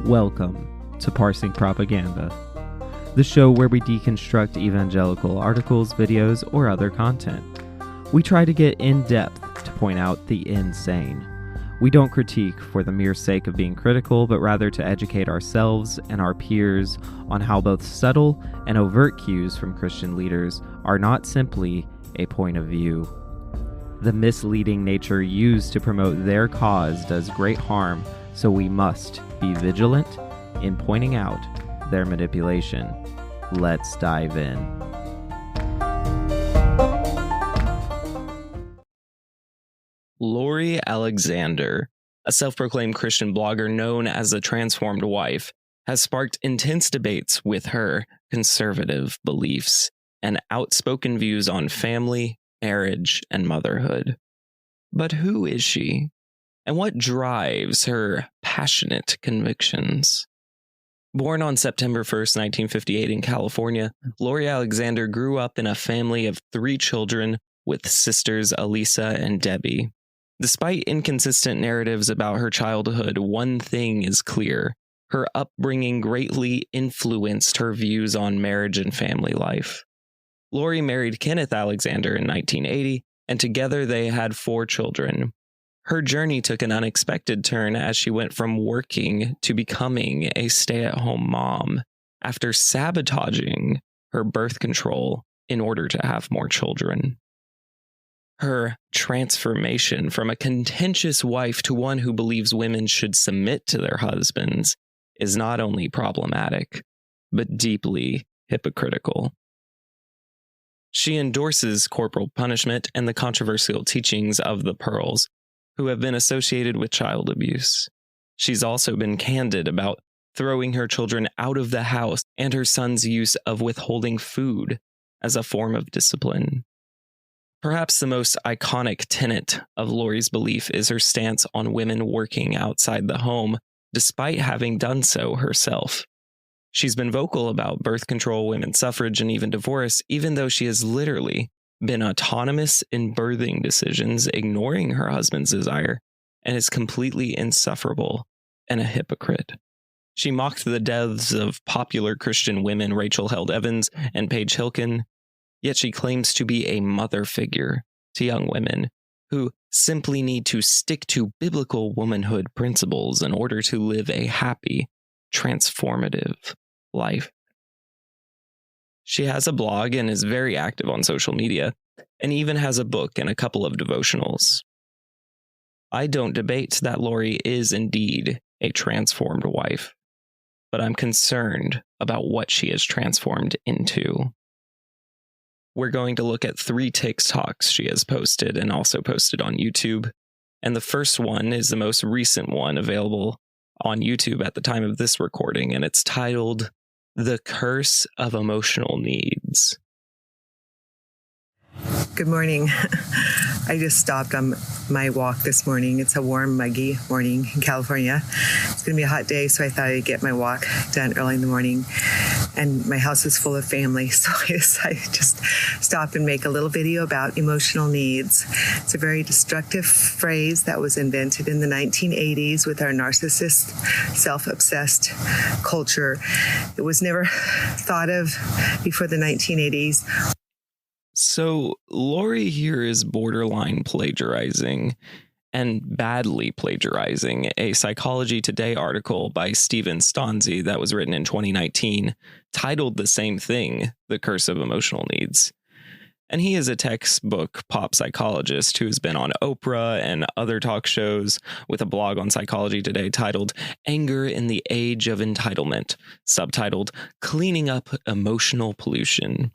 Welcome to Parsing Propaganda, the show where we deconstruct evangelical articles, videos, or other content. We try to get in depth to point out the insane. We don't critique for the mere sake of being critical, but rather to educate ourselves and our peers on how both subtle and overt cues from Christian leaders are not simply a point of view. The misleading nature used to promote their cause does great harm, so we must be vigilant in pointing out their manipulation. Let's dive in. Lori Alexander, a self-proclaimed Christian blogger known as the Transformed Wife, has sparked intense debates with her conservative beliefs and outspoken views on family, marriage, and motherhood. But who is she? And what drives her passionate convictions? Born on September 1st, 1958 in California, Lori Alexander grew up in a family of 3 children with sisters Elisa and Debbie. Despite inconsistent narratives about her childhood, one thing is clear. Her upbringing greatly influenced her views on marriage and family life. Lori married Kenneth Alexander in 1980, and together they had 4 children. Her journey took an unexpected turn as she went from working to becoming a stay-at-home mom after sabotaging her birth control in order to have more children. Her transformation from a contentious wife to one who believes women should submit to their husbands is not only problematic, but deeply hypocritical. She endorses corporal punishment and the controversial teachings of the Pearls, who have been associated with child abuse. She's also been candid about throwing her children out of the house and her son's use of withholding food as a form of discipline. Perhaps the most iconic tenet of Lori's belief is her stance on women working outside the home, despite having done so herself. She's been vocal about birth control, women's suffrage, and even divorce, even though she has literally been autonomous in birthing decisions, ignoring her husband's desire, and is completely insufferable and a hypocrite. She mocked the deaths of popular Christian women Rachel Held Evans and Paige Hilken, yet she claims to be a mother figure to young women who simply need to stick to biblical womanhood principles in order to live a happy, transformative life. She has a blog and is very active on social media, and even has a book and a couple of devotionals. I don't debate that Lori is indeed a transformed wife, but I'm concerned about what she is transformed into. We're going to look at 3 TikToks she has posted and also posted on YouTube, and the first one is the most recent one available on YouTube at the time of this recording, and it's titled The Curse of Emotional Needs. Good morning. I just stopped on my walk this morning. It's a warm, muggy morning in California. It's going to be a hot day, so I thought I'd get my walk done early in the morning. And my house is full of family, so I decided to just stop and make a little video about emotional needs. It's a very destructive phrase that was invented in the 1980s with our narcissist, self-obsessed culture. It was never thought of before the 1980s. So Lori here is borderline plagiarizing and badly plagiarizing a Psychology Today article by Stephen Stanzi that was written in 2019, titled the same thing, The Curse of Emotional Needs. And he is a textbook pop psychologist who has been on Oprah and other talk shows with a blog on Psychology Today titled Anger in the Age of Entitlement, subtitled Cleaning Up Emotional Pollution.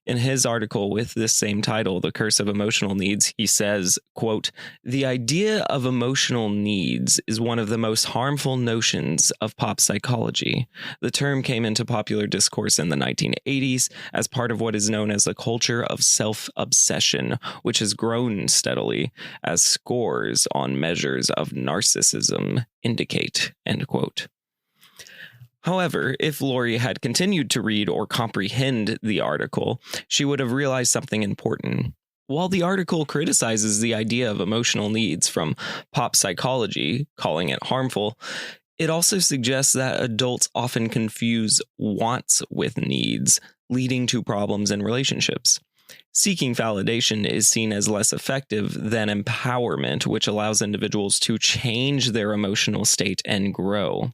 In his article with this same title, The Curse of Emotional Needs, he says, quote, "The idea of emotional needs is one of the most harmful notions of pop psychology. The term came into popular discourse in the 1980s as part of what is known as a culture of self-obsession, which has grown steadily as scores on measures of narcissism indicate," end quote. However, if Lori had continued to read or comprehend the article, she would have realized something important. While the article criticizes the idea of emotional needs from pop psychology, calling it harmful, It also suggests that adults often confuse wants with needs, leading to problems in relationships. Seeking validation is seen as less effective than empowerment, which allows individuals to change their emotional state and grow.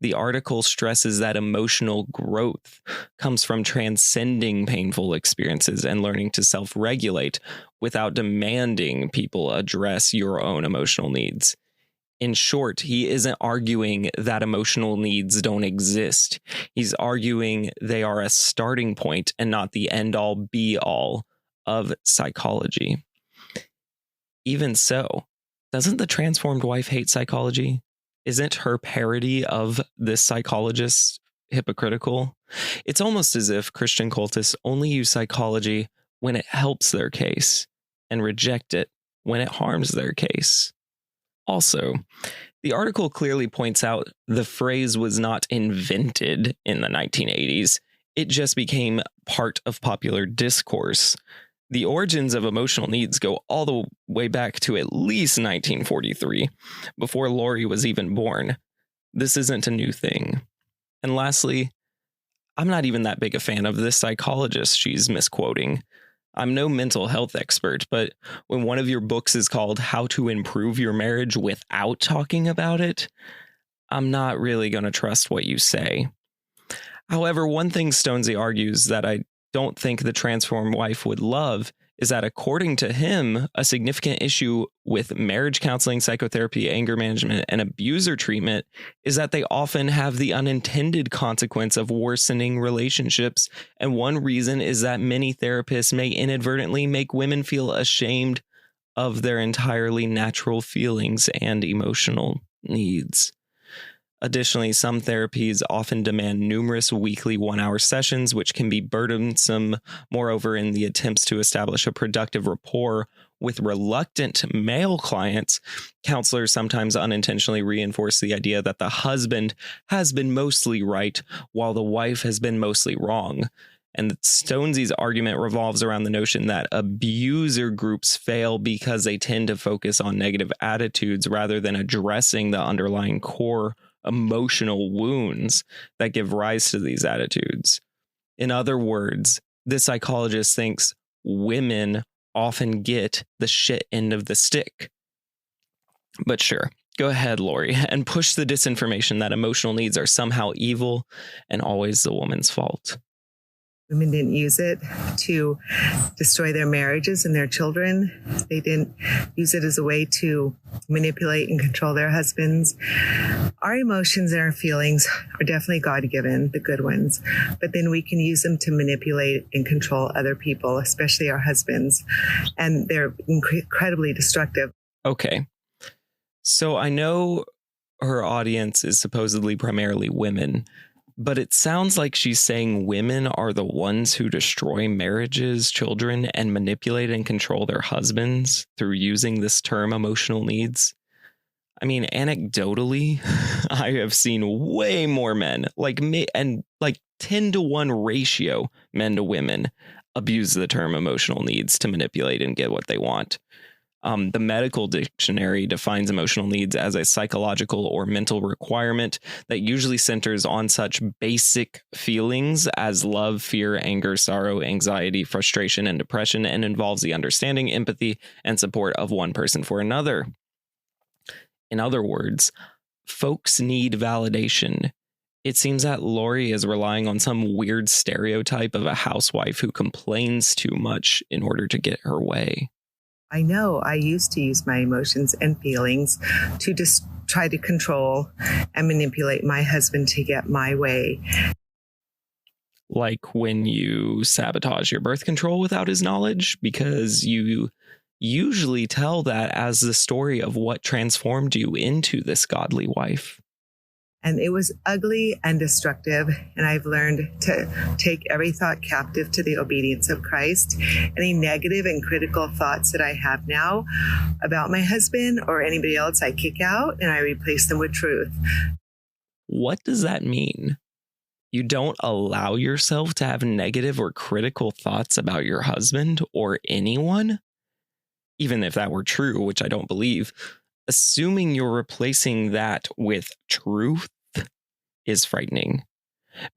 The article stresses that emotional growth comes from transcending painful experiences and learning to self-regulate without demanding people address your own emotional needs. In short, he isn't arguing that emotional needs don't exist. He's arguing they are a starting point and not the end-all be-all of psychology. Even so, doesn't the transformed wife hate psychology? Isn't her parody of this psychologist hypocritical? It's almost as if Christian cultists only use psychology when it helps their case and reject it when it harms their case. Also, the article clearly points out the phrase was not invented in the 1980s. It just became part of popular discourse. The origins of emotional needs go all the way back to at least 1943, before Lori was even born. This isn't a new thing. And lastly, I'm not even that big a fan of this psychologist she's misquoting. I'm no mental health expert, but when one of your books is called How to Improve Your Marriage Without Talking About It, I'm not really going to trust what you say. However, one thing Stonesy argues that I don't think the transformed wife would love is that, according to him, a significant issue with marriage counseling, psychotherapy, anger management, and abuser treatment is that they often have the unintended consequence of worsening relationships. And one reason is that many therapists may inadvertently make women feel ashamed of their entirely natural feelings and emotional needs. Additionally, some therapies often demand numerous weekly 1-hour sessions, which can be burdensome. Moreover, in the attempts to establish a productive rapport with reluctant male clients, counselors sometimes unintentionally reinforce the idea that the husband has been mostly right while the wife has been mostly wrong. And Stonesy's argument revolves around the notion that abuser groups fail because they tend to focus on negative attitudes rather than addressing the underlying core emotional wounds that give rise to these attitudes. In other words, this psychologist thinks women often get the shit end of the stick. But sure, go ahead, Lori, and push the disinformation that emotional needs are somehow evil and always the woman's fault. Women didn't use it to destroy their marriages and their children. They didn't use it as a way to manipulate and control their husbands. Our emotions and our feelings are definitely God-given, the good ones, but then we can use them to manipulate and control other people, especially our husbands, and they're incredibly destructive. Okay, so I know her audience is supposedly primarily women, but it sounds like she's saying women are the ones who destroy marriages, children, and manipulate and control their husbands through using this term emotional needs. I mean, anecdotally, I have seen way more men, like me, and like 10-to-1 ratio men to women, abuse the term emotional needs to manipulate and get what they want. The medical dictionary defines emotional needs as a psychological or mental requirement that usually centers on such basic feelings as love, fear, anger, sorrow, anxiety, frustration, and depression, and involves the understanding, empathy, and support of one person for another. In other words, folks need validation. It seems that Lori is relying on some weird stereotype of a housewife who complains too much in order to get her way. I know I used to use my emotions and feelings to just try to control and manipulate my husband to get my way. Like when you sabotage your birth control without his knowledge, because you usually tell that as the story of what transformed you into this godly wife. And it was ugly and destructive. And I've learned to take every thought captive to the obedience of Christ. Any negative and critical thoughts that I have now about my husband or anybody else, I kick out and I replace them with truth. What does that mean? You don't allow yourself to have negative or critical thoughts about your husband or anyone? Even if that were true, which I don't believe, Assuming you're replacing that with truth is frightening,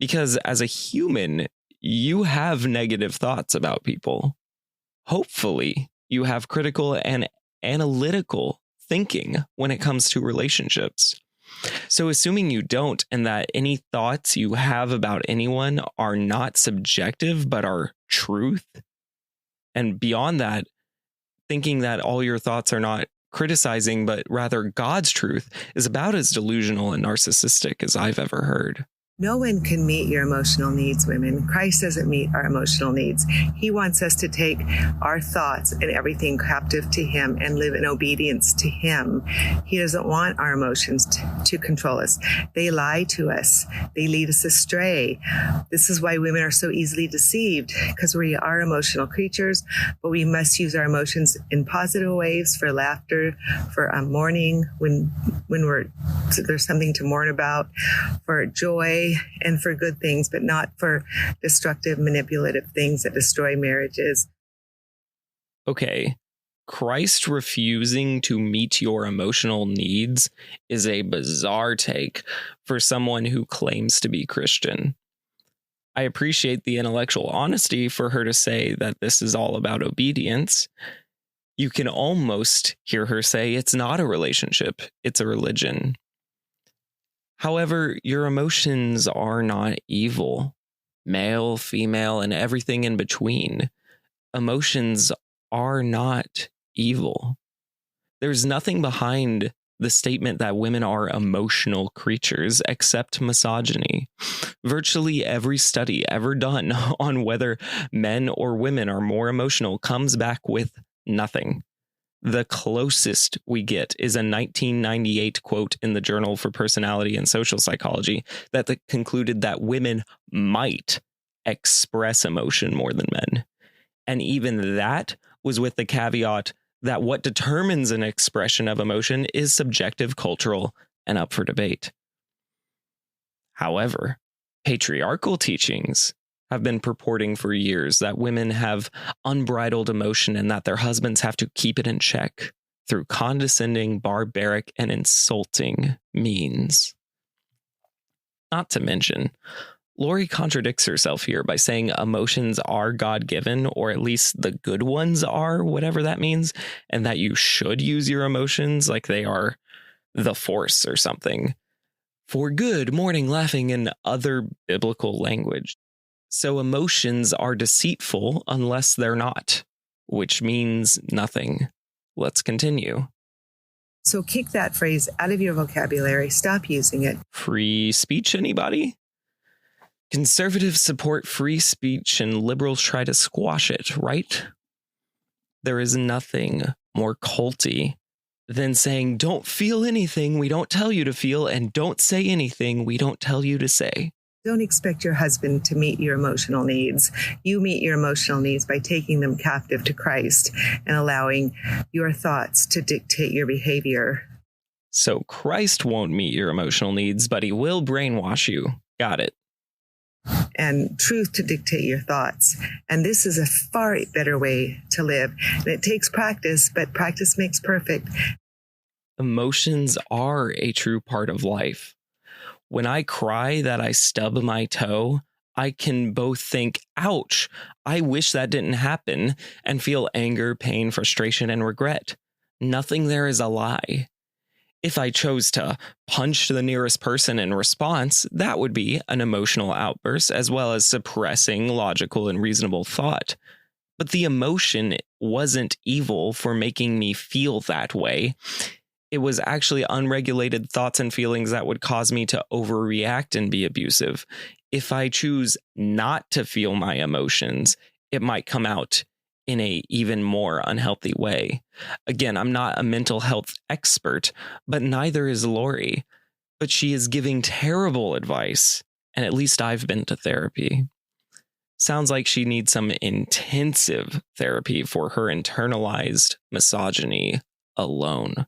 because as a human, you have negative thoughts about people. Hopefully, you have critical and analytical thinking when it comes to relationships. So assuming you don't, and that any thoughts you have about anyone are not subjective but are truth, and beyond that, thinking that all your thoughts are not criticizing but rather God's truth, is about as delusional and narcissistic as I've ever heard. No one can meet your emotional needs, women. Christ doesn't meet our emotional needs. He wants us to take our thoughts and everything captive to him and live in obedience to him. He doesn't want our emotions to control us. They lie to us. They lead us astray. This is why women are so easily deceived, because we are emotional creatures, but we must use our emotions in positive ways, for laughter, for mourning when there's something to mourn about, for joy, and for good things, but not for destructive, manipulative things that destroy marriages. Okay, Christ refusing to meet your emotional needs is a bizarre take for someone who claims to be Christian. I appreciate the intellectual honesty for her to say that this is all about obedience. You can almost hear her say it's not a relationship, it's a religion. However, your emotions are not evil. Male, female, and everything in between. Emotions are not evil. There's nothing behind the statement that women are emotional creatures except misogyny. Virtually every study ever done on whether men or women are more emotional comes back with nothing. The closest we get is a 1998 quote in the Journal for Personality and Social Psychology that concluded that women might express emotion more than men. And even that was with the caveat that what determines an expression of emotion is subjective, cultural, and up for debate. However, patriarchal teachings have been purporting for years that women have unbridled emotion and that their husbands have to keep it in check through condescending, barbaric, and insulting means. Not to mention, Lori contradicts herself here by saying emotions are God-given, or at least the good ones are, whatever that means, and that you should use your emotions like they are the force or something, for good, mourning, laughing, and other biblical language. So emotions are deceitful unless they're not, which means nothing. Let's continue. So kick that phrase out of your vocabulary. Stop using it. Free speech, anybody? Conservatives support free speech and liberals try to squash it, right? There is nothing more culty than saying, don't feel anything we don't tell you to feel, and don't say anything we don't tell you to say. Don't expect your husband to meet your emotional needs. You meet your emotional needs by taking them captive to Christ and allowing your thoughts to dictate your behavior. So Christ won't meet your emotional needs, but he will brainwash you. Got it. And truth to dictate your thoughts. And this is a far better way to live. And it takes practice, but practice makes perfect. Emotions are a true part of life. When I cry that I stub my toe, I can both think, ouch, I wish that didn't happen, and feel anger, pain, frustration, and regret. Nothing there is a lie. If I chose to punch the nearest person in response, that would be an emotional outburst, as well as suppressing logical and reasonable thought. But the emotion wasn't evil for making me feel that way. It was actually unregulated thoughts and feelings that would cause me to overreact and be abusive. If I choose not to feel my emotions, it might come out in a even more unhealthy way. Again, I'm not a mental health expert, but neither is Lori. But she is giving terrible advice, and at least I've been to therapy. Sounds like she needs some intensive therapy for her internalized misogyny alone.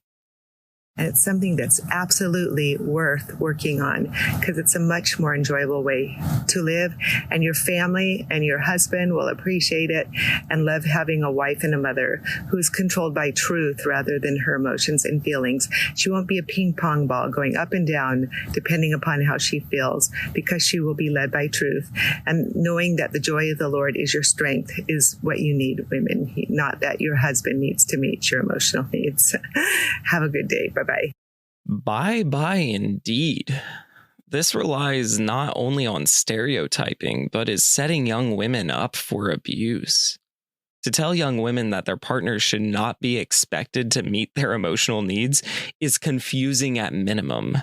And it's something that's absolutely worth working on because it's a much more enjoyable way to live. And your family and your husband will appreciate it and love having a wife and a mother who's controlled by truth rather than her emotions and feelings. She won't be a ping pong ball going up and down depending upon how she feels, because she will be led by truth. And knowing that the joy of the Lord is your strength is what you need, women, not that your husband needs to meet your emotional needs. Have a good day. Bye-bye. Bye-bye indeed. This relies not only on stereotyping, but is setting young women up for abuse. To tell young women that their partners should not be expected to meet their emotional needs is confusing at minimum.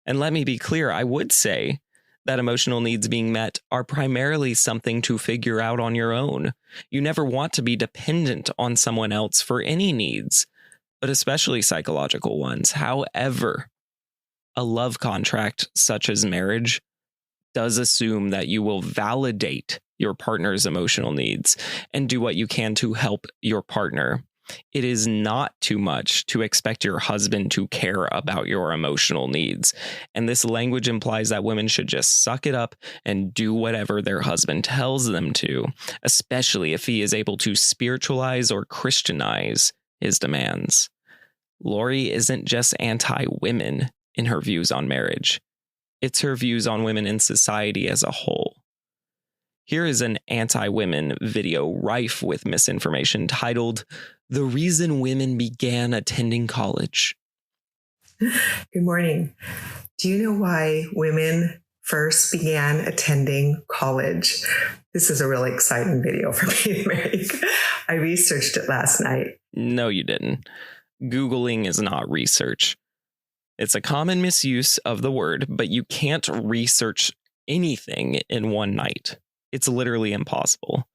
And let me be clear, I would say that emotional needs being met are primarily something to figure out on your own. You never want to be dependent on someone else for any needs, but especially psychological ones. However, a love contract such as marriage does assume that you will validate your partner's emotional needs and do what you can to help your partner. It is not too much to expect your husband to care about your emotional needs. And this language implies that women should just suck it up and do whatever their husband tells them to, especially if he is able to spiritualize or Christianize his demands. Lori isn't just anti-women in her views on marriage. It's her views on women in society as a whole. Here is an anti-women video rife with misinformation titled, "The Reason Women Began Attending College." Good morning. Do you know why women first began attending college? This is a really exciting video for me to make. I researched it last night. No, you didn't. Googling is not research. It's a common misuse of the word, but you can't research anything in one night. It's literally impossible.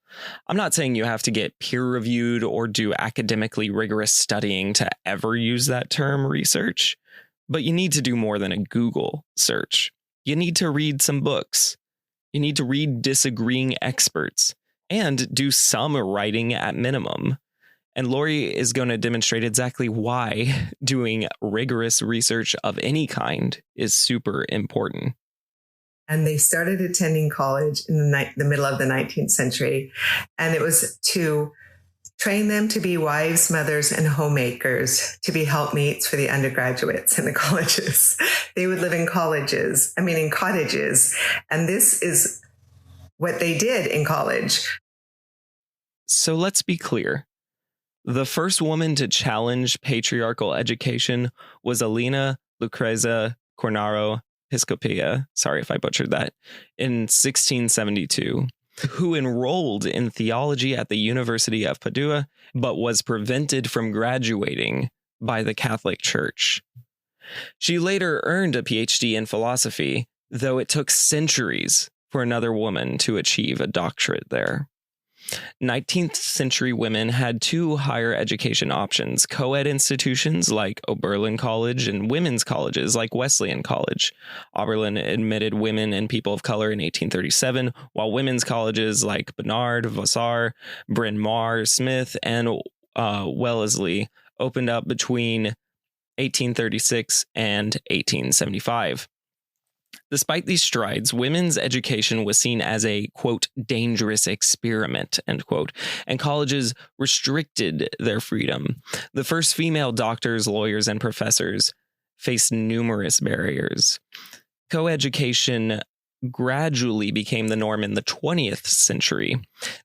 I'm not saying you have to get peer-reviewed or do academically rigorous studying to ever use that term research, but you need to do more than a Google search. You need to read some books. You need to read disagreeing experts and do some writing at minimum. And Lori is going to demonstrate exactly why doing rigorous research of any kind is super important. And they started attending college in the middle of the 19th century. And it was to train them to be wives, mothers, and homemakers, to be helpmeets for the undergraduates in the colleges. They would live in cottages. And this is what they did in college. So let's be clear. The first woman to challenge patriarchal education was Elena Lucrezia Cornaro Piscopia, sorry if I butchered that, in 1672, who enrolled in theology at the University of Padua, but was prevented from graduating by the Catholic Church. She later earned a PhD in philosophy, though it took centuries for another woman to achieve a doctorate there. 19th century women had two higher education options: co-ed institutions like Oberlin College and women's colleges like Wesleyan College. Oberlin admitted women and people of color in 1837, while women's colleges like Barnard, Vassar, Bryn Mawr, Smith, and Wellesley opened up between 1836 and 1875. Despite these strides, women's education was seen as a, quote, dangerous experiment, end quote, and colleges restricted their freedom. The first female doctors, lawyers, and professors faced numerous barriers. Coeducation gradually became the norm in the 20th century.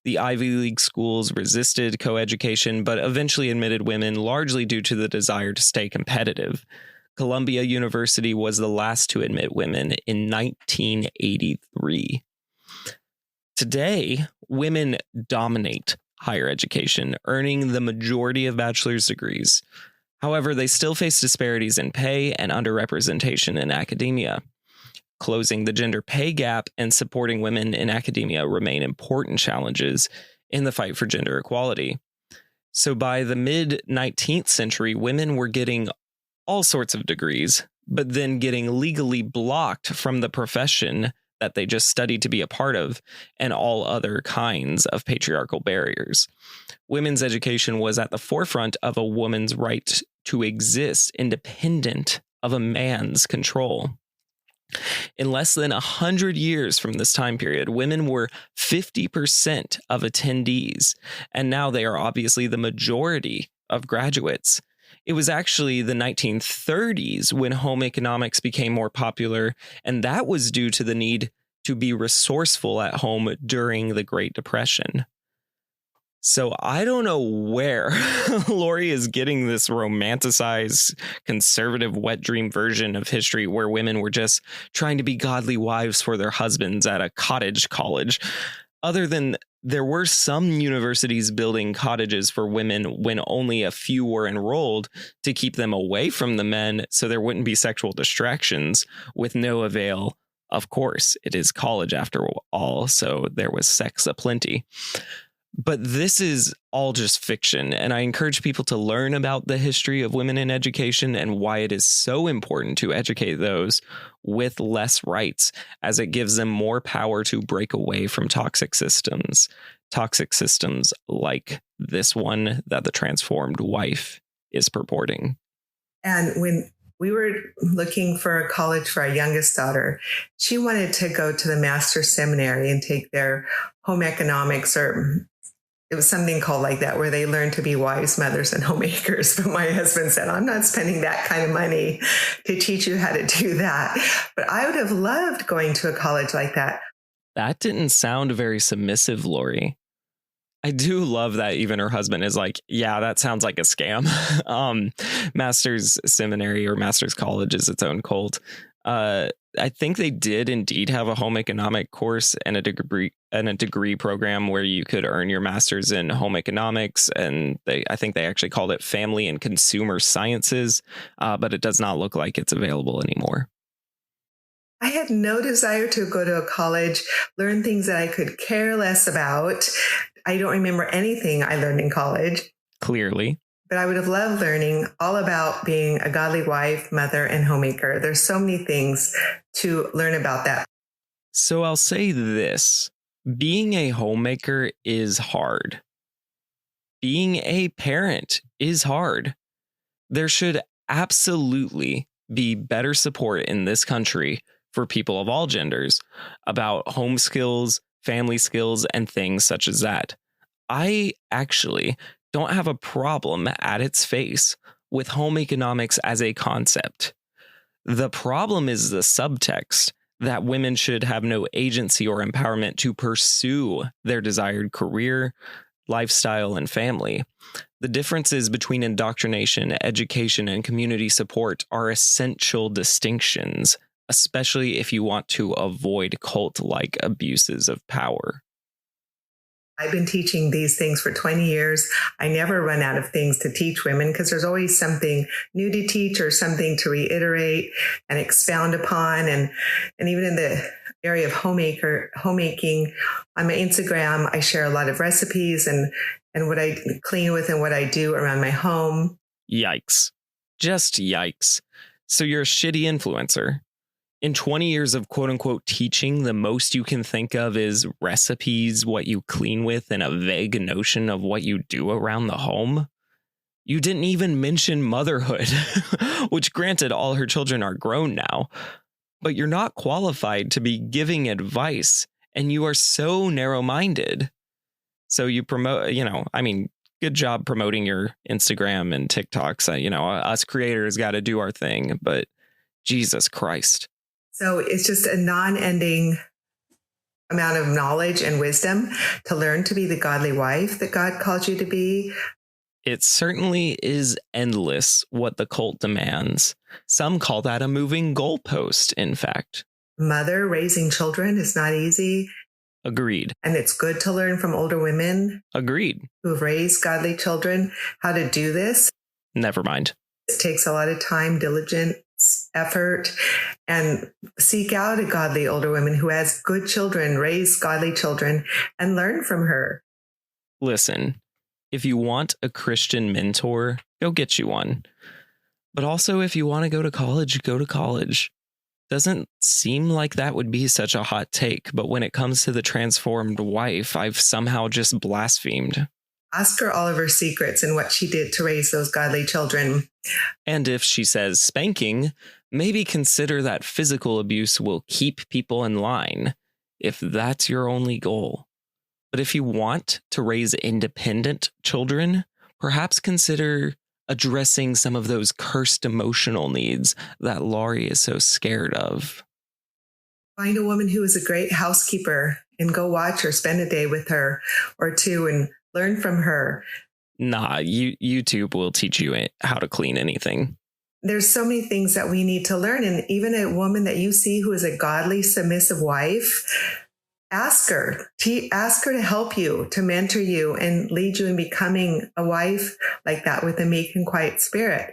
The Ivy League schools resisted coeducation, but eventually admitted women, largely due to the desire to stay competitive. Columbia University was the last to admit women in 1983. Today, women dominate higher education, earning the majority of bachelor's degrees. However, they still face disparities in pay and underrepresentation in academia. Closing the gender pay gap and supporting women in academia remain important challenges in the fight for gender equality. So by the mid-19th century, women were getting all sorts of degrees, but then getting legally blocked from the profession that they just studied to be a part of, and all other kinds of patriarchal barriers. Women's education was at the forefront of a woman's right to exist independent of a man's control. In less than 100 years from this time period, women were 50% of attendees, and now they are obviously the majority of graduates. It was actually the 1930s when home economics became more popular, and that was due to the need to be resourceful at home during the Great Depression. So I don't know where Lori is getting this romanticized, conservative, wet dream version of history where women were just trying to be godly wives for their husbands at a cottage college. Other than there were some universities building cottages for women when only a few were enrolled to keep them away from the men so there wouldn't be sexual distractions, with no avail. Of course, it is college after all, so there was sex aplenty. But this is all just fiction, and I encourage people to learn about the history of women in education and why it is so important to educate those with less rights, as it gives them more power to break away from toxic systems like this one that the transformed wife is purporting. And when we were looking for a college for our youngest daughter, she wanted to go to the master's seminary and take their home economics, or it was something called like that, where they learn to be wives, mothers, and homemakers. But my husband said, I'm not spending that kind of money to teach you how to do that. But I would have loved going to a college like that. That didn't sound very submissive, Lori. I do love that even her husband is like, yeah, that sounds like a scam. Master's seminary or master's college is its own cult. I think they did indeed have a home economic course and a degree program where you could earn your master's in home economics. And I think they actually called it family and consumer sciences, but it does not look like it's available anymore. I had no desire to go to a college, learn things that I could care less about. I don't remember anything I learned in college. Clearly. But I would have loved learning all about being a godly wife, mother, and homemaker. There's so many things to learn about that. So I'll say this. Being a homemaker is hard. Being a parent is hard. There should absolutely be better support in this country for people of all genders about home skills, family skills, and things such as that. I actually don't have a problem at its face with home economics as a concept. The problem is the subtext that women should have no agency or empowerment to pursue their desired career, lifestyle, and family. The differences between indoctrination, education, and community support are essential distinctions, especially if you want to avoid cult-like abuses of power. I've been teaching these things for 20 years. I never run out of things to teach women because there's always something new to teach or something to reiterate and expound upon. And even in the area of homemaking, on my Instagram, I share a lot of recipes and what I clean with and what I do around my home. Yikes. Just yikes. So you're a shitty influencer. In 20 years of quote unquote teaching, the most you can think of is recipes, what you clean with, and a vague notion of what you do around the home. You didn't even mention motherhood, which granted, all her children are grown now, but you're not qualified to be giving advice, and you are so narrow-minded. So you promote, good job promoting your Instagram and TikToks. Us creators got to do our thing, but Jesus Christ. So it's just a non-ending amount of knowledge and wisdom to learn to be the godly wife that God called you to be. It certainly is endless what the cult demands. Some call that a moving goalpost, in fact. Mother raising children is not easy. Agreed. And it's good to learn from older women. Agreed. Who have raised godly children how to do this. Never mind. It takes a lot of time, diligence, effort, and seek out a godly older woman who has good children, raise godly children, and learn from her. Listen, if you want a Christian mentor, go get you one. But also, if you want to go to college, go to college. Doesn't seem like that would be such a hot take, but when it comes to the transformed wife, I've somehow just blasphemed. Ask her all of her secrets and what she did to raise those godly children. And if she says spanking, maybe consider that physical abuse will keep people in line, if that's your only goal. But if you want to raise independent children, perhaps consider addressing some of those cursed emotional needs that Laurie is so scared of. Find a woman who is a great housekeeper and go watch her, spend a day with her or two and learn from her. Nah, YouTube will teach you how to clean anything. There's so many things that we need to learn. And even a woman that you see who is a godly, submissive wife, ask her to help you, to mentor you and lead you in becoming a wife like that with a meek and quiet spirit.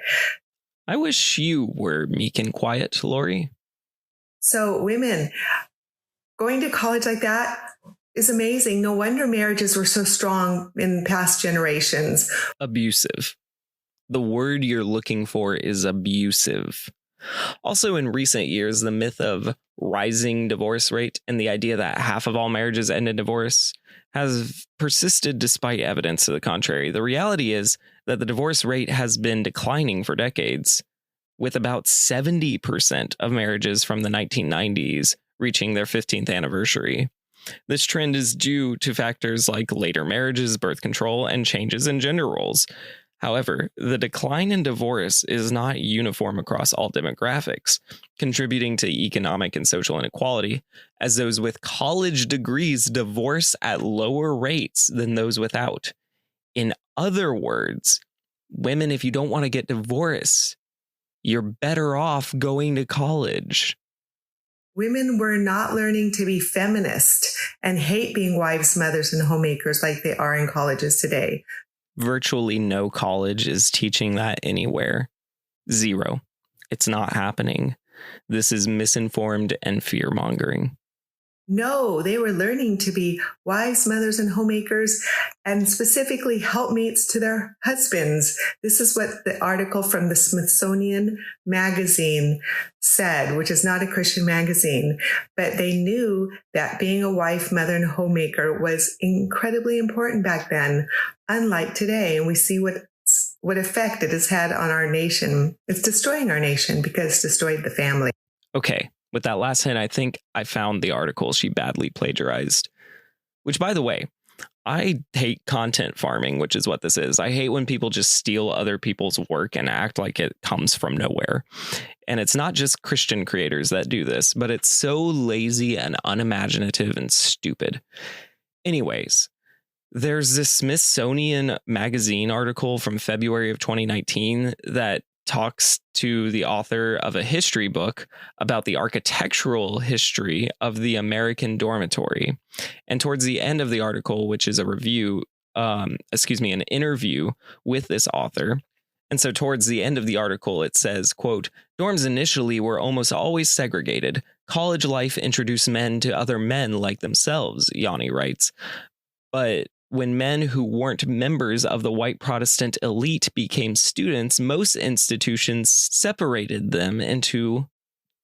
I wish you were meek and quiet, Laurie. So women, going to college like that is amazing. No wonder marriages were so strong in past generations. Abusive. The word you're looking for is abusive. Also, in recent years, the myth of rising divorce rate and the idea that half of all marriages end in divorce has persisted despite evidence to the contrary. The reality is that the divorce rate has been declining for decades, with about 70% of marriages from the 1990s reaching their 15th anniversary. This trend is due to factors like later marriages, birth control, and changes in gender roles. However, the decline in divorce is not uniform across all demographics, contributing to economic and social inequality, as those with college degrees divorce at lower rates than those without. In other words, women, if you don't want to get divorced, you're better off going to college. Women were not learning to be feminist and hate being wives, mothers, and homemakers like they are in colleges today. Virtually no college is teaching that anywhere. Zero. It's not happening. This is misinformed and fear-mongering. No, they were learning to be wives, mothers, and homemakers, and specifically helpmates to their husbands. This is what the article from the Smithsonian magazine said, which is not a Christian magazine, but they knew that being a wife, mother, and homemaker was incredibly important back then, unlike today. And we see what effect it has had on our nation. It's destroying our nation because it's destroyed the family. Okay. With that last hint, I think I found the article she badly plagiarized. Which, by the way, I hate content farming, which is what this is. I hate when people just steal other people's work and act like it comes from nowhere. And it's not just Christian creators that do this, but it's so lazy and unimaginative and stupid. Anyways, there's this Smithsonian magazine article from February of 2019 that talks to the author of a history book about the architectural history of the American dormitory. And towards the end of the article, which is a review, an interview with this author. And so towards the end of the article, it says, quote, "Dorms initially were almost always segregated. College life introduced men to other men like themselves," Yanni writes. But when men who weren't members of the white Protestant elite became students, most institutions separated them into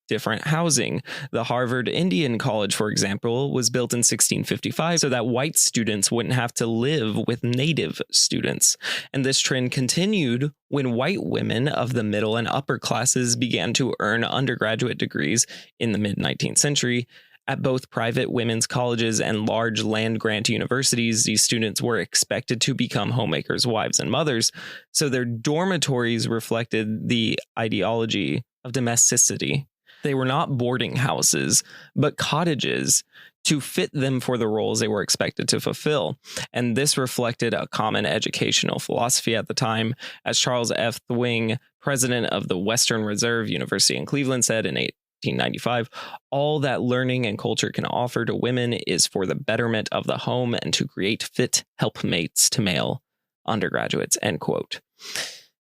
different housing. The Harvard Indian College, for example, was built in 1655 so that white students wouldn't have to live with native students. And this trend continued when white women of the middle and upper classes began to earn undergraduate degrees in the mid-19th century. At both private women's colleges and large land-grant universities, these students were expected to become homemakers, wives, and mothers, so their dormitories reflected the ideology of domesticity. They were not boarding houses, but cottages to fit them for the roles they were expected to fulfill. And this reflected a common educational philosophy at the time, as Charles F. Thwing, president of the Western Reserve University in Cleveland, said in 1895, "All that learning and culture can offer to women is for the betterment of the home and to create fit helpmates to male undergraduates," end quote.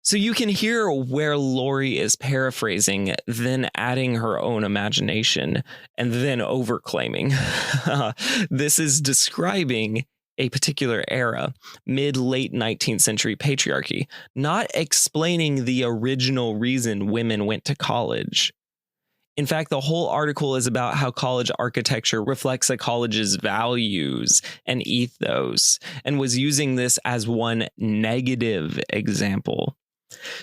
So you can hear where Laurie is paraphrasing, then adding her own imagination, and then overclaiming. This is describing a particular era, mid-late 19th century patriarchy, not explaining the original reason women went to college. In fact, the whole article is about how college architecture reflects a college's values and ethos, and was using this as one negative example.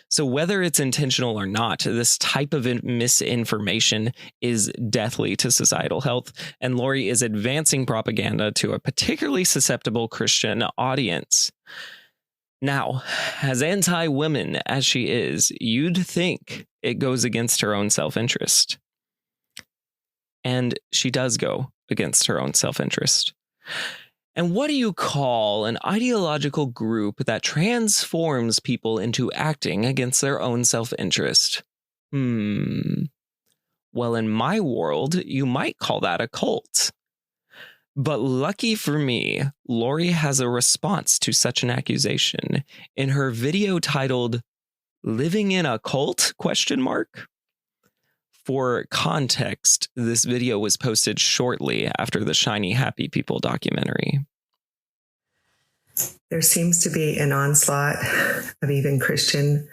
So whether it's intentional or not, this type of misinformation is deathly to societal health, and Lori is advancing propaganda to a particularly susceptible Christian audience. Now, as anti-women as she is, you'd think it goes against her own self-interest. And she does go against her own self-interest. And what do you call an ideological group that transforms people into acting against their own self-interest? Well, in my world, you might call that a cult. But lucky for me, Lori has a response to such an accusation in her video titled "Living in a Cult?" ? For context, this video was posted shortly after the Shiny Happy People documentary. There seems to be an onslaught of even Christian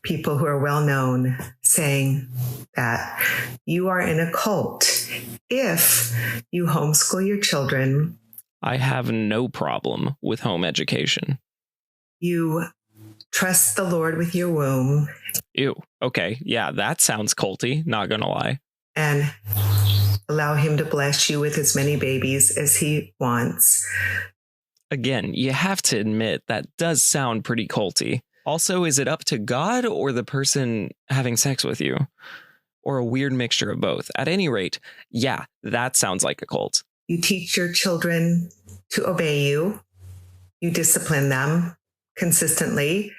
people who are well known saying that you are in a cult if you homeschool your children. I have no problem with home education. You trust the Lord with your womb. Ew. Okay. Yeah, that sounds culty. Not gonna lie. And allow him to bless you with as many babies as he wants. Again, you have to admit that does sound pretty culty. Also, is it up to God or the person having sex with you? Or a weird mixture of both? At any rate, yeah, that sounds like a cult. You teach your children to obey you. You discipline them consistently.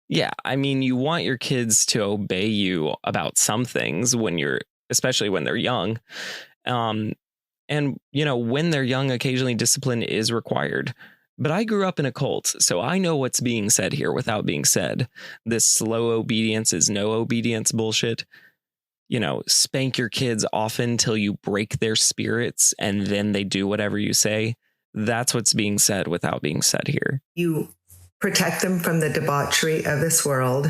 Yeah, I mean, you want your kids to obey you about some things especially when they're young. And, when they're young, occasionally discipline is required. But I grew up in a cult, so I know what's being said here without being said. This slow obedience is no obedience bullshit. Spank your kids often till you break their spirits and then they do whatever you say. That's what's being said without being said here. You protect them from the debauchery of this world.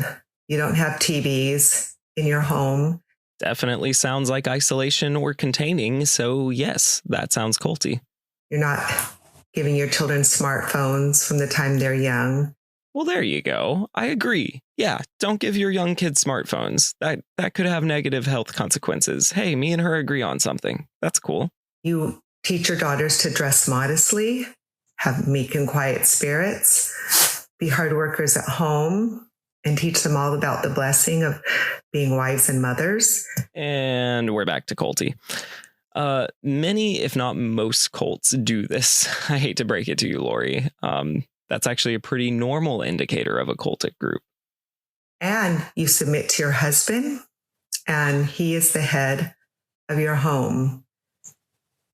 You don't have TVs in your home. Definitely sounds like isolation or containing. So yes, that sounds culty. You're not giving your children smartphones from the time they're young. Well, there you go. I agree. Yeah, don't give your young kids smartphones. That could have negative health consequences. Hey, me and her agree on something. That's cool. You teach your daughters to dress modestly, have meek and quiet spirits, be hard workers at home, and teach them all about the blessing of being wives and mothers. And we're back to culty. Many, if not most cults do this. I hate to break it to you, Lori. That's actually a pretty normal indicator of a cultic group. And you submit to your husband, and he is the head of your home.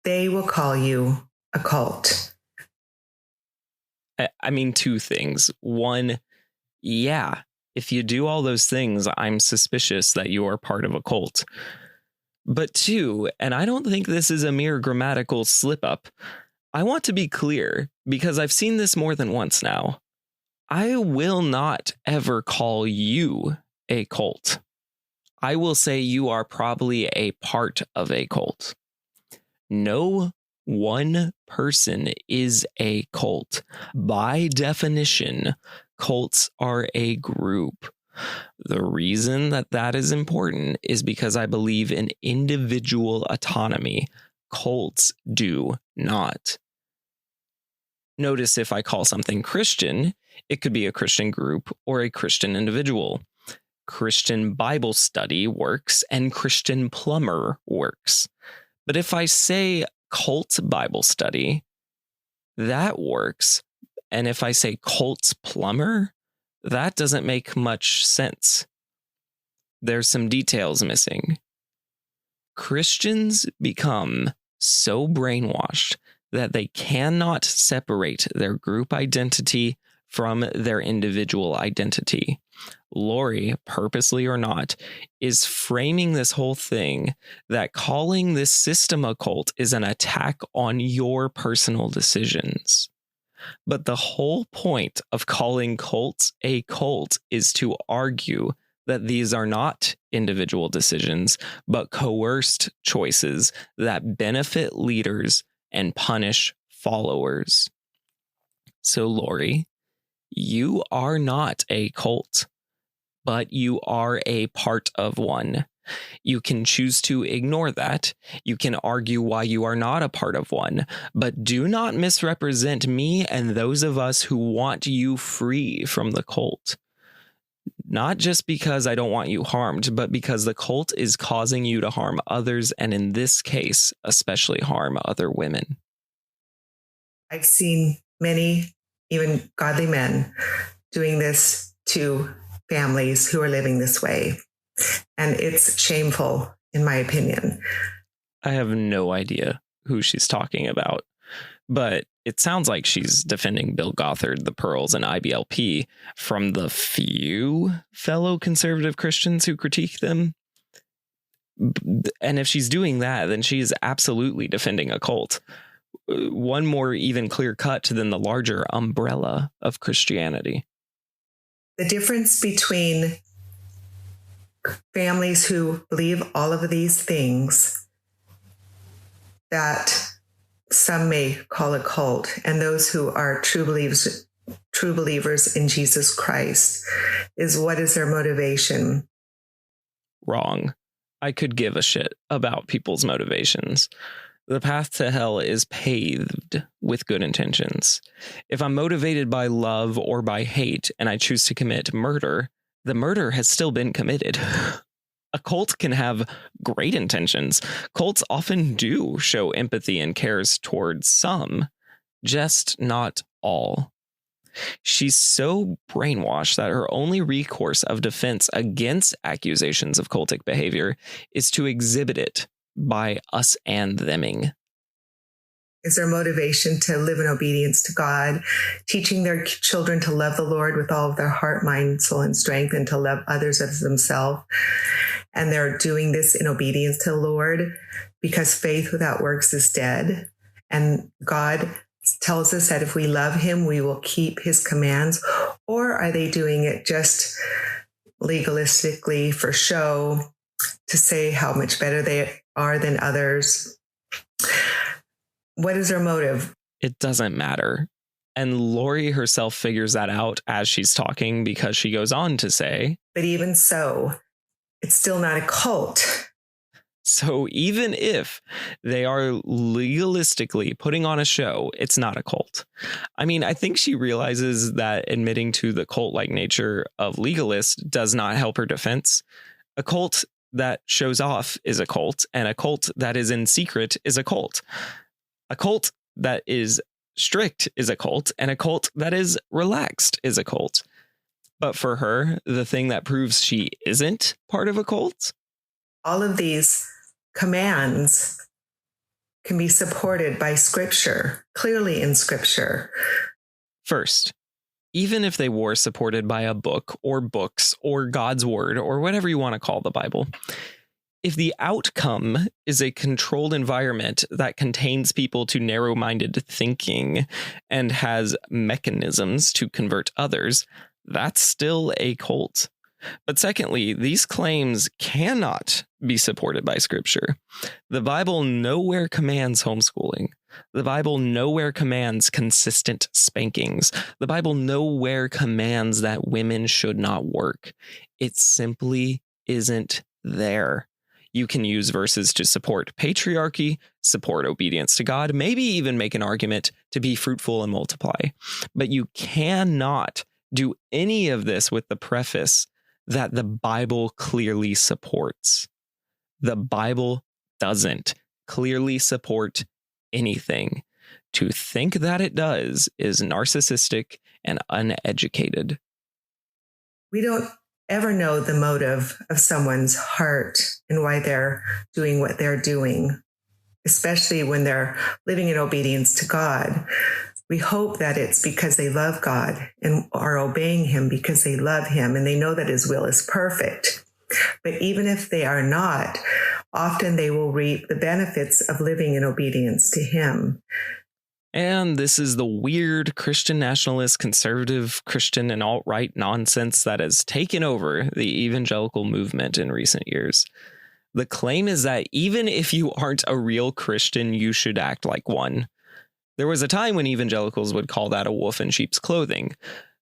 They will call you a cult. I mean, two things. One, yeah, if you do all those things, I'm suspicious that you are part of a cult. But two, and I don't think this is a mere grammatical slip up, I want to be clear because I've seen this more than once now. I will not ever call you a cult. I will say you are probably a part of a cult. No one person is a cult. By definition, cults are a group. The reason that is important is because I believe in individual autonomy. Cults do not. Notice if I call something Christian, it could be a Christian group or a Christian individual. Christian Bible study works and Christian plumber works. But if I say cult Bible study, that works. And if I say cult plumber, that doesn't make much sense. There's some details missing. Christians become so brainwashed that they cannot separate their group identity from their individual identity. Lori, purposely or not, is framing this whole thing that calling this system a cult is an attack on your personal decisions. But the whole point of calling cults a cult is to argue that these are not individual decisions, but coerced choices that benefit leaders and punish followers. So, Lori, you are not a cult, but you are a part of one. You can choose to ignore that. You can argue why you are not a part of one, but do not misrepresent me and those of us who want you free from the cult. Not just because I don't want you harmed, but because the cult is causing you to harm others, and in this case, especially harm other women. I've seen many, even godly men, doing this to families who are living this way. And it's shameful, in my opinion. I have no idea who she's talking about, but it sounds like she's defending Bill Gothard, the Pearls, and IBLP from the few fellow conservative Christians who critique them. And if she's doing that, then she is absolutely defending a cult. One more even clear cut than the larger umbrella of Christianity. The difference between families who believe all of these things that some may call a cult, and those who are true believers in Jesus Christ, is what is their motivation? Wrong. I could give a shit about people's motivations. The path to hell is paved with good intentions. If I'm motivated by love or by hate and I choose to commit murder, the murder has still been committed. A cult can have great intentions. Cults often do show empathy and cares towards some, just not all. She's so brainwashed that her only recourse of defense against accusations of cultic behavior is to exhibit it by us and theming. Is their motivation to live in obedience to God, teaching their children to love the Lord with all of their heart, mind, soul, and strength, and to love others as themselves. And they're doing this in obedience to the Lord because faith without works is dead. And God tells us that if we love him, we will keep his commands. Or are they doing it just legalistically for show, to say how much better they are than others? What is their motive? It doesn't matter. And Lori herself figures that out as she's talking, because she goes on to say, but even so, it's still not a cult. So even if they are legalistically putting on a show, it's not a cult. I mean, I think she realizes that admitting to the cult-like nature of legalists does not help her defense. A cult that shows off is a cult, and a cult that is in secret is a cult. A cult that is strict is a cult, and a cult that is relaxed is a cult. But for her, the thing that proves she isn't part of a cult? All of these commands can be supported by Scripture, clearly in Scripture. First, even if they were supported by a book or books or God's word or whatever you want to call the Bible, if the outcome is a controlled environment that contains people to narrow-minded thinking and has mechanisms to convert others, that's still a cult. But secondly, these claims cannot be supported by Scripture. The Bible nowhere commands homeschooling. The Bible nowhere commands consistent spankings. The Bible nowhere commands that women should not work. It simply isn't there. You can use verses to support patriarchy, support obedience to God, maybe even make an argument to be fruitful and multiply. But you cannot do any of this with the preface that the Bible clearly supports. The Bible doesn't clearly support anything. To think that it does is narcissistic and uneducated. We don't ever know the motive of someone's heart and why they're doing what they're doing, especially when they're living in obedience to God. We hope that it's because they love God and are obeying him because they love him and they know that his will is perfect. But even if they are not, often they will reap the benefits of living in obedience to him. And this is the weird Christian nationalist, conservative Christian, and alt-right nonsense that has taken over the evangelical movement in recent years. The claim is that even if you aren't a real Christian, you should act like one. There was a time when evangelicals would call that a wolf in sheep's clothing,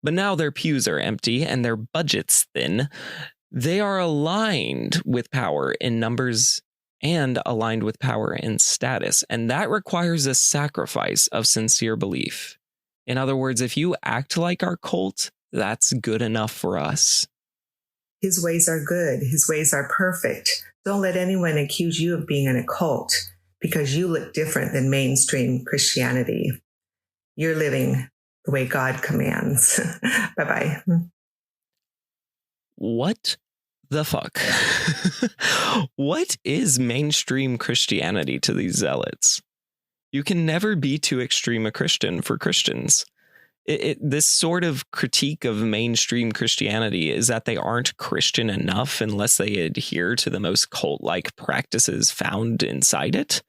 but now their pews are empty and their budget's thin. They are aligned with power in numbers and aligned with power in status, and that requires a sacrifice of sincere belief. In other words, if you act like our cult, that's good enough for us. His ways are good. His ways are perfect. Don't let anyone accuse you of being in a cult because you look different than mainstream Christianity. You're living the way God commands. Bye-bye. What the fuck? What is mainstream Christianity to these zealots? You can never be too extreme a Christian for Christians. This sort of critique of mainstream Christianity is that they aren't Christian enough unless they adhere to the most cult-like practices found inside it.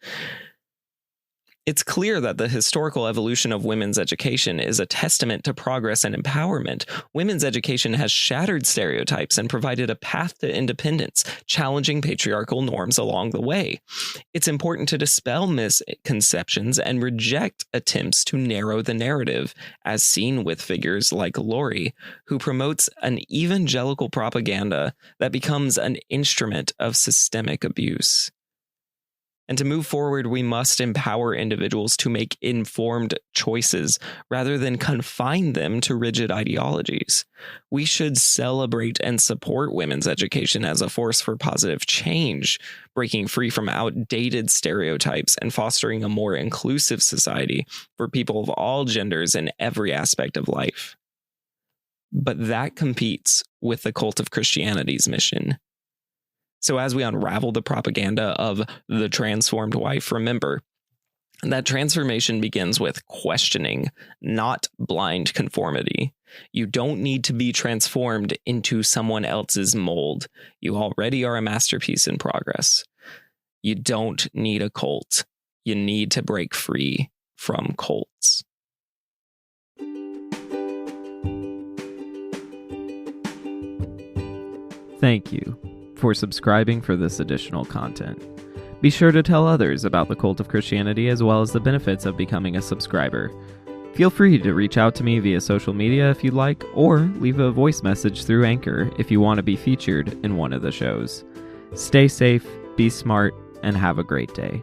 It's clear that the historical evolution of women's education is a testament to progress and empowerment. Women's education has shattered stereotypes and provided a path to independence, challenging patriarchal norms along the way. It's important to dispel misconceptions and reject attempts to narrow the narrative, as seen with figures like Lori, who promotes an evangelical propaganda that becomes an instrument of systemic abuse. And to move forward, we must empower individuals to make informed choices rather than confine them to rigid ideologies. We should celebrate and support women's education as a force for positive change, breaking free from outdated stereotypes and fostering a more inclusive society for people of all genders in every aspect of life. But that competes with the cult of Christianity's mission. So as we unravel the propaganda of the transformed wife, remember that transformation begins with questioning, not blind conformity. You don't need to be transformed into someone else's mold. You already are a masterpiece in progress. You don't need a cult. You need to break free from cults. Thank you for subscribing for this additional content. Be sure to tell others about the cult of Christianity as well as the benefits of becoming a subscriber. Feel free to reach out to me via social media if you'd like, or leave a voice message through Anchor if you want to be featured in one of the shows. Stay safe, be smart, and have a great day.